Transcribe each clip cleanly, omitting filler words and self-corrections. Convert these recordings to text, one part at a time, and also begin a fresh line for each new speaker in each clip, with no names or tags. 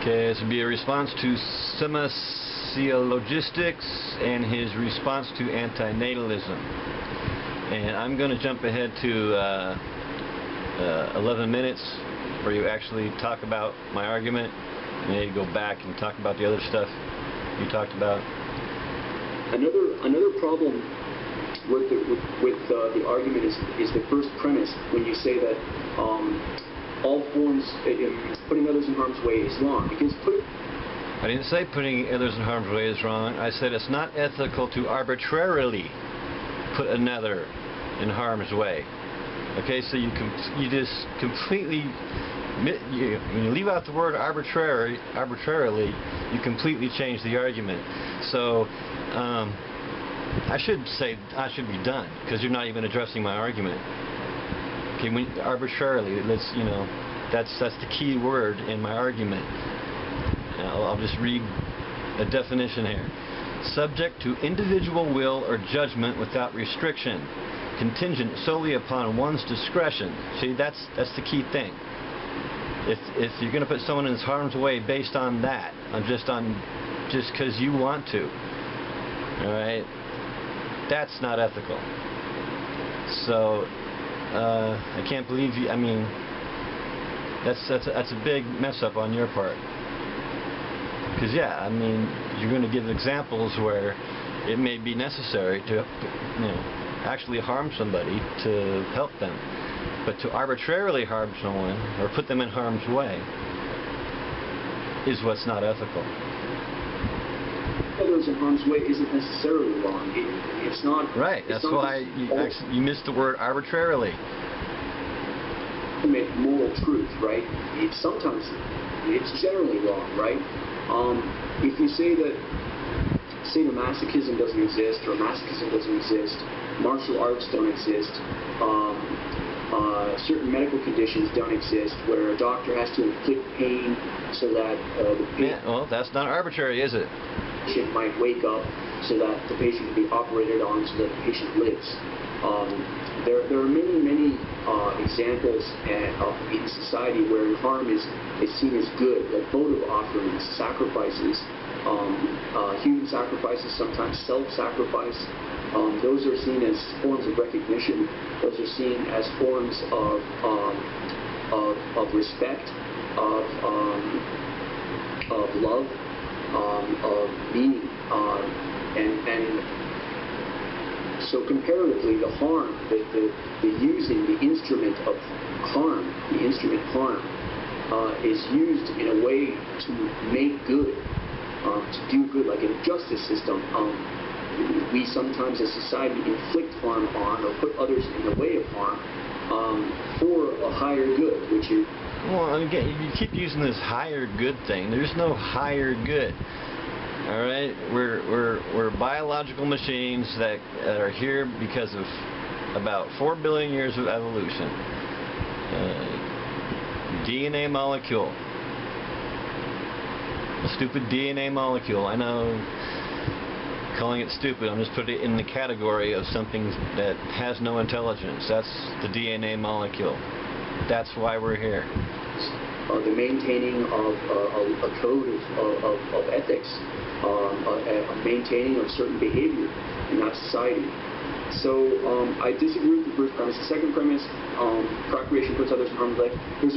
Okay, this would be a response to semasiologistics and his response to antinatalism. And I'm going to jump ahead to 11 minutes where you actually talk about my argument, and then you go back and talk about the other stuff you talked about.
Another problem with the argument is the first premise when you say that all forms, putting others in harm's way is wrong. Because
I didn't say putting others in harm's way is wrong. I said it's not ethical to arbitrarily put another in harm's way. Okay, so you just completely, when you leave out the word arbitrarily, you completely change the argument. So I should say I should be done, because you're not even addressing my argument. Okay, arbitrarily, that's the key word in my argument. I'll just read a definition here. Subject to individual will or judgment without restriction, contingent solely upon one's discretion. See, that's the key thing. If you're going to put someone in harm's way based on that, just because you want to, all right, that's not ethical. So I can't believe you. I mean, that's a big mess up on your part. Because yeah, I mean, you're going to give examples where it may be necessary to, actually harm somebody to help them, but to arbitrarily harm someone or put them in harm's way is what's not ethical.
Others in harm's way isn't necessarily wrong. It's not.
Right. That's why you missed the word arbitrarily.
Moral truth, right? It's generally wrong, right? If you say that sadomasochism doesn't exist, or masochism doesn't exist, martial arts don't exist, certain medical conditions don't exist, where a doctor has to inflict pain so that the patient,
well, that's not arbitrary, is it?
Might wake up so that the patient can be operated on so that the patient lives. There are many examples in society where harm is seen as good, like votive offerings, sacrifices, human sacrifices, sometimes self-sacrifice. Those are seen as forms of recognition. Those are seen as forms of respect, of love, of meaning, and so comparatively, the harm, the using the instrument of harm, is used in a way to make good, to do good, like in a justice system. We sometimes as society inflict harm on or put others in the way of harm for a higher good, which is...
Well, again, you keep using this higher good thing. There's no higher good. All right, we're biological machines that are here because of about 4 billion years of evolution. DNA molecule, a stupid DNA molecule. I know, calling it stupid, I'm just putting it in the category of something that has no intelligence. That's the DNA molecule. That's why we're here.
The maintaining of a code of ethics, a maintaining of certain behavior in that society. So I disagree with the first premise. The second premise, procreation puts others in harm's way.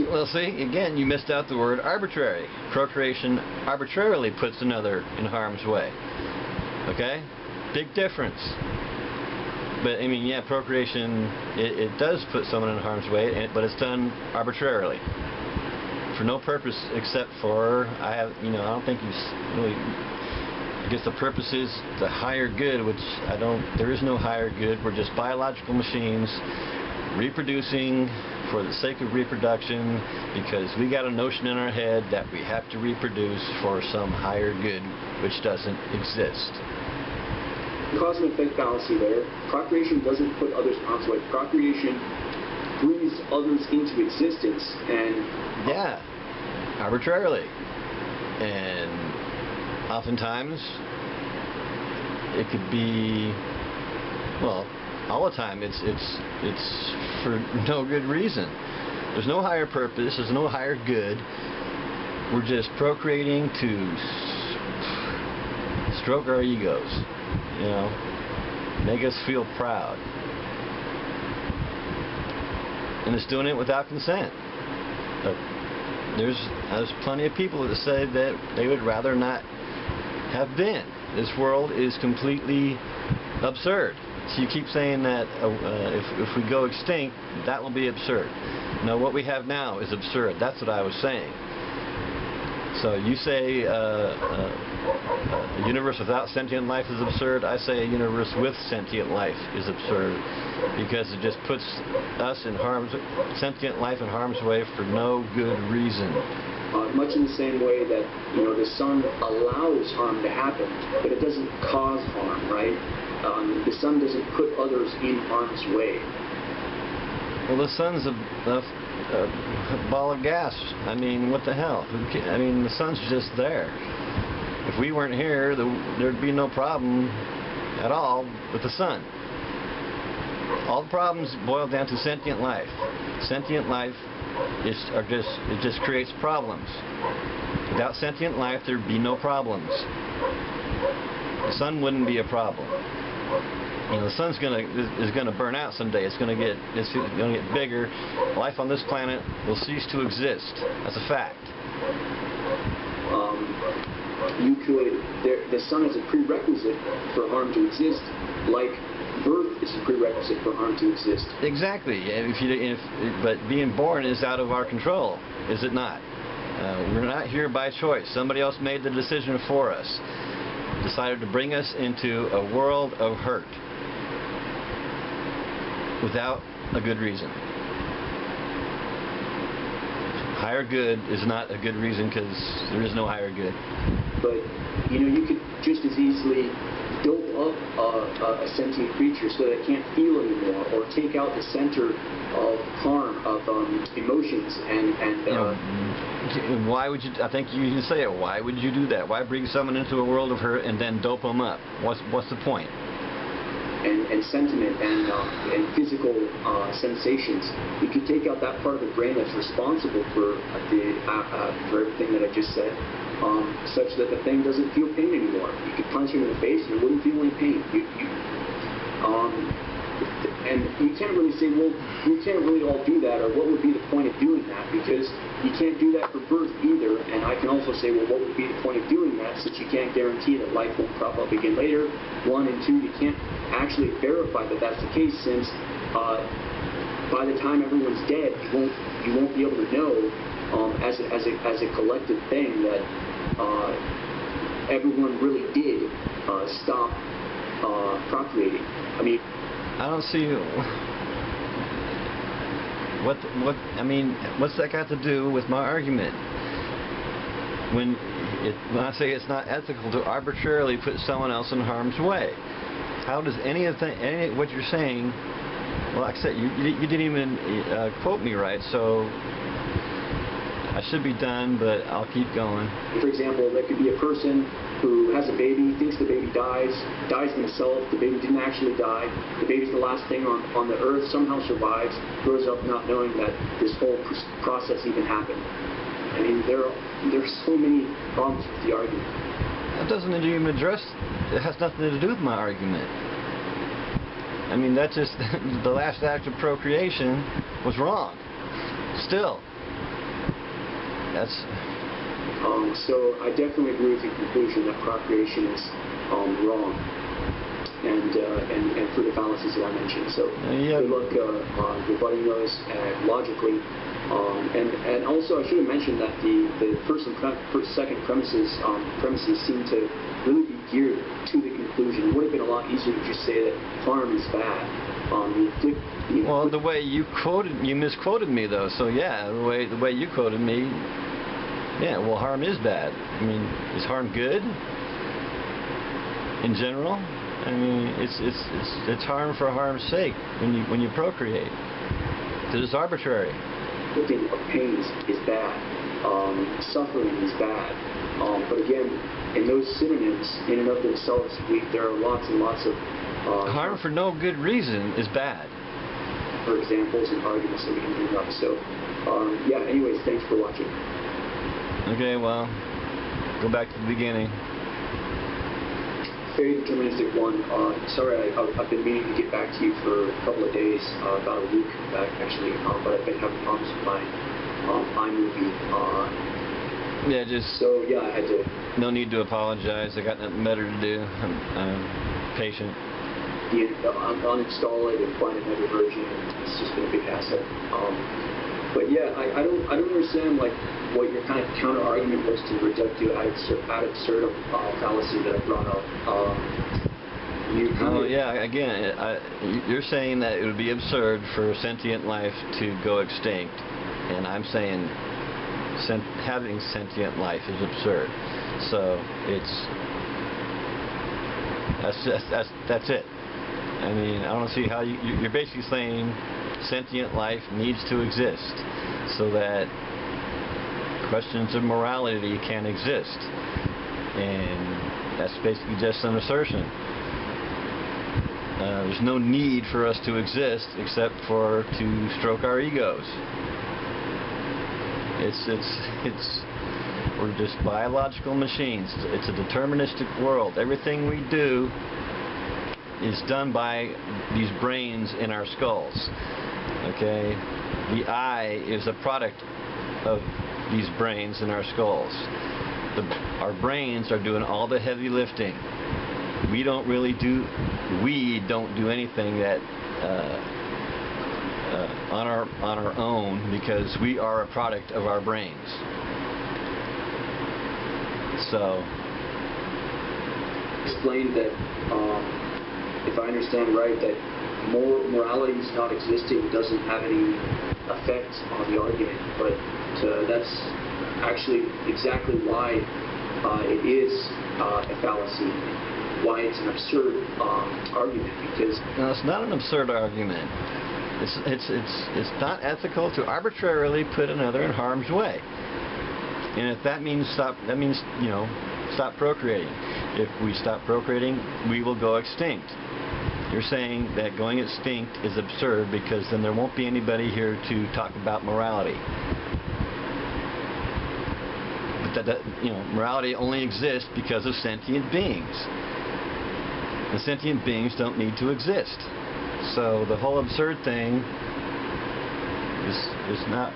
Well, see, again, you missed out the word arbitrary. Procreation arbitrarily puts another in harm's way. Okay? Big difference. But, I mean, yeah, procreation, it does put someone in harm's way, but it's done arbitrarily. For no purpose except for, I don't think you really, I guess the purpose is the higher good, which there is no higher good. We're just biological machines reproducing for the sake of reproduction because we got a notion in our head that we have to reproduce for some higher good, which doesn't exist.
Cause and effect fallacy there. Procreation doesn't put others in harm's way. Procreation brings others into existence, and
yeah, arbitrarily, and oftentimes it could be, well, all the time it's for no good reason. There's no higher purpose, there's no higher good. we're just procreating to stroke our egos, you know, make us feel proud. And it's doing it without consent. But there's plenty of people that say that they would rather not have been. This world is completely absurd. So you keep saying that if we go extinct, that will be absurd. No, what we have now is absurd. That's what I was saying. So you say a universe without sentient life is absurd. I say a universe with sentient life is absurd because it just puts us in sentient life in harm's way for no good reason.
Much in the same way that, you know, the sun allows harm to happen, but it doesn't cause harm, right? The sun doesn't put others in harm's way.
Well, the sun's a ball of gas. I mean, what the hell? I mean, the sun's just there. If we weren't here, there'd be no problem at all with the sun. All the problems boil down to sentient life. Sentient life it just creates problems. Without sentient life, there'd be no problems. The sun wouldn't be a problem. You know, the sun's is gonna burn out someday. It's gonna get bigger. Life on this planet will cease to exist. That's a fact.
The sun is a prerequisite for harm to exist, like birth is a prerequisite for harm to exist.
Exactly. But being born is out of our control, is it not? We're not here by choice. Somebody else made the decision for us. Decided to bring us into a world of hurt without a good reason. Higher good is not a good reason because there is no higher good.
But, you know, you could just as easily dope up a sentient creature so that it can't feel anymore, or take out the center of harm, of emotions, and
you know, why would you? I think you can say it. Why would you do that? Why bring someone into a world of hurt and then dope them up? What's the point?
And sentiment and physical sensations. You could take out that part of the brain that's responsible for everything that I just said, such that the thing doesn't feel pain anymore. You could punch him in the face and it wouldn't feel any pain. And you can't really say, well, we can't really all do that, or what would be the point of doing that? Because you can't do that for birth either. And I can also say, well, what would be the point of doing that, since you can't guarantee that life won't crop up again later? One, and two, you can't actually verify that that's the case, since by the time everyone's dead, you won't be able to know as a collective thing that everyone really did stop procreating. I mean,
I don't see I mean, what's that got to do with my argument? When I say it's not ethical to arbitrarily put someone else in harm's way, how does any of what you're saying? Well, like I said, you didn't even quote me right, so I should be done, but I'll keep going.
For example, there could be a person who has a baby, thinks the baby dies themselves, the baby didn't actually die, the baby's the last thing on the earth, somehow survives, grows up not knowing that this whole process even happened. I mean, there's so many problems with the argument.
That doesn't even address, it has nothing to do with my argument. I mean, that's just, the last act of procreation was wrong. Still. That's...
So I definitely agree with the conclusion that procreation is wrong, and for the fallacies that I mentioned. So good luck rebutting those logically. And also I should have mentioned that the first and second premises seem to really be geared to the conclusion. It would have been a lot easier to just say that harm is bad.
Well, the way you misquoted me though. So yeah, the way you quoted me. Yeah, well, harm is bad. I mean, is harm good in general? I mean, it's harm for harm's sake when you procreate. Because it's arbitrary.
Looking of pain is bad. Suffering is bad. But again, in those synonyms, in and of themselves, there are lots and lots of
harm for no good reason is bad.
For examples and arguments that we can bring up. So, yeah. Anyways, thanks for watching.
Okay, well, go back to the beginning.
Very deterministic one. Sorry, I've been meaning to get back to you for a couple of days, about a week back actually, but I've been having problems with my iMovie.
Yeah, just...
So yeah, I had to...
No need to apologize. I got nothing better to do. I'm patient.
Uninstall it and find another version. It's just been a big hassle. But yeah, I don't understand like what your kind of counter argument was to reductio ad absurdum fallacy that I brought up.
You're saying that it would be absurd for sentient life to go extinct, and I'm saying having sentient life is absurd. So that's it. I mean, I don't see how you're basically saying sentient life needs to exist so that questions of morality can exist, and that's basically just an assertion. There's no need for us to exist except to stroke our egos. We're just biological machines. It's a deterministic world. Everything we do is done by these brains in our skulls. Okay? The I is a product of these brains in our skulls. Our brains are doing all the heavy lifting. We don't do anything that on our own, because we are a product of our brains. So
explain that if I understand right, that morality is not existing doesn't have any effect on the argument, but that's actually exactly why it is a fallacy, why it's an absurd argument. Because
no, it's not an absurd argument. It's not ethical to arbitrarily put another in harm's way. And if that means stop procreating. If we stop procreating, we will go extinct. You're saying that going extinct is absurd because then there won't be anybody here to talk about morality. But morality only exists because of sentient beings. The sentient beings don't need to exist. So the whole absurd thing is not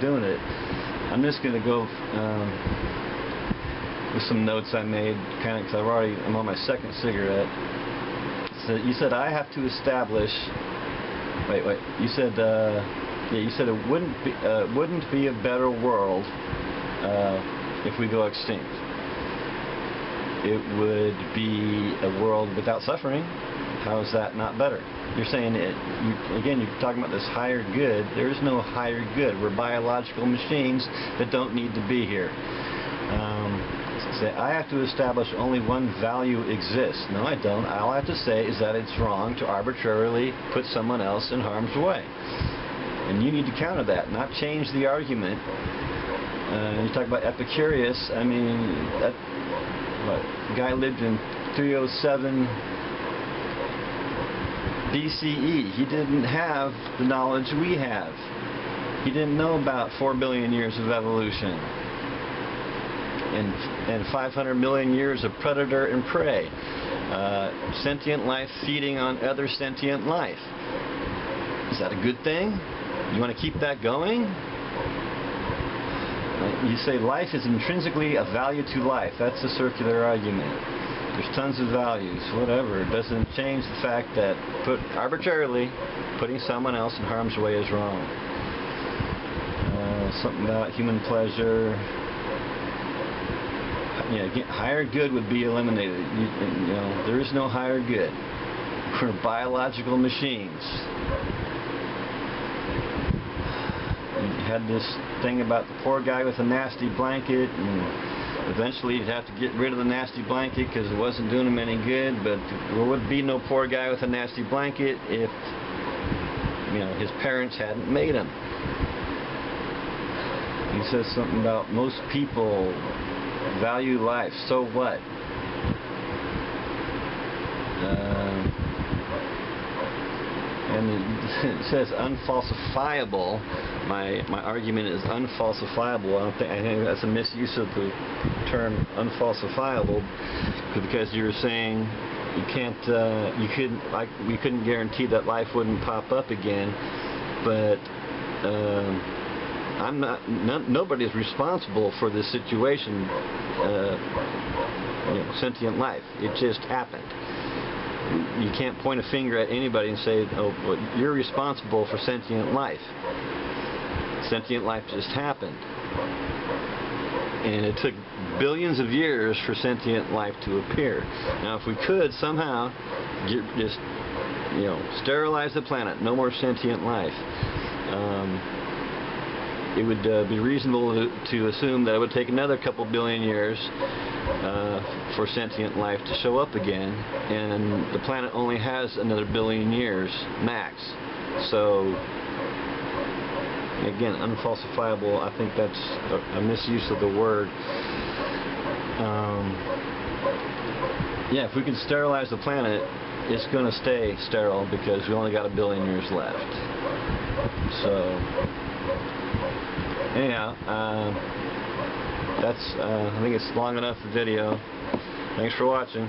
doing it. I'm just going to go with some notes I made, kind of, because I'm on my second cigarette. So you said I have to establish. Wait. You said it wouldn't be a better world if we go extinct. It would be a world without suffering. How is that not better? You're saying you're talking about this higher good. There is no higher good. We're biological machines that don't need to be here. Say, I have to establish only one value exists. No, I don't. All I have to say is that it's wrong to arbitrarily put someone else in harm's way. And you need to counter that, not change the argument. You talk about Epicurus. I mean, the guy lived in 307 BCE. He didn't have the knowledge we have. He didn't know about 4 billion years of evolution and 500 million years of predator and prey. Sentient life feeding on other sentient life. Is that a good thing? You want to keep that going? You say life is intrinsically a value to life. That's a circular argument. There's tons of values, whatever. It doesn't change the fact that arbitrarily putting someone else in harm's way is wrong. Something about human pleasure. Again, higher good would be eliminated. There is no higher good. We're biological machines. You had this thing about the poor guy with a nasty blanket, and eventually you'd have to get rid of the nasty blanket because it wasn't doing him any good. But there would be no poor guy with a nasty blanket if his parents hadn't made him. He says something about most people value life. So what? and it says unfalsifiable. My argument is unfalsifiable. I think that's a misuse of the term unfalsifiable, because you're saying you can't, we couldn't guarantee that life wouldn't pop up again, but nobody's responsible for this situation. Sentient life. It just happened. You can't point a finger at anybody and say, oh, well, you're responsible for sentient life. Sentient life just happened. And it took billions of years for sentient life to appear. Now, if we could somehow just, sterilize the planet, no more sentient life, it would be reasonable to assume that it would take another couple billion years for sentient life to show up again, and the planet only has another billion years max. So again, unfalsifiable, I think that's a misuse of the word. Yeah, if we can sterilize the planet, it's going to stay sterile because we only got a billion years left. So anyhow, that's I think it's long enough the video. Thanks for watching.